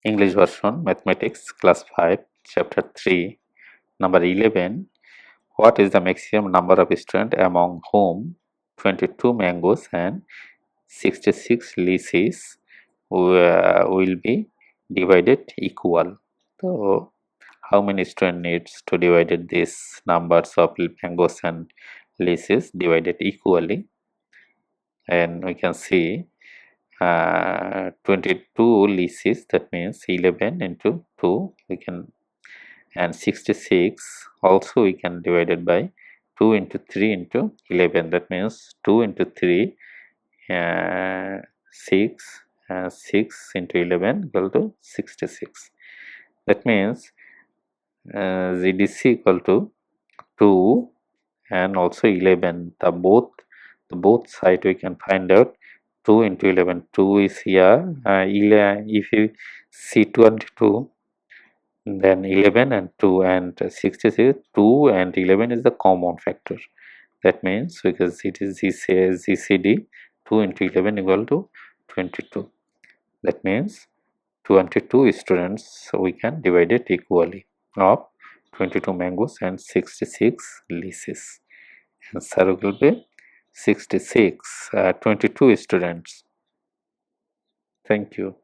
English version, Mathematics, Class 5, Chapter 3, Number 11. What is the maximum number of students among whom 22 mangoes and 66 lychees will be divided equal? So, how many students needs to divide these numbers of mangoes and lychees divided equally? And we can see 22 lychees, that means 11 into 2 we can, and 66 also we can divide it by 2 into 3 into 11, that means 2 into 3 6 6 into 11 equal to 66. That means ZDC equal to 2 and also 11. The both side we can find out 2 into 11. 2 is here. If you see 22, then 11 and 2 and 66, 2 and 11 is the common factor. That means because it is GCD, 2 into 11 equal to 22. That means 22 students, so we can divide it equally of 22 mangoes and 66 lychees. Answer will be 66, 22 students. Thank you.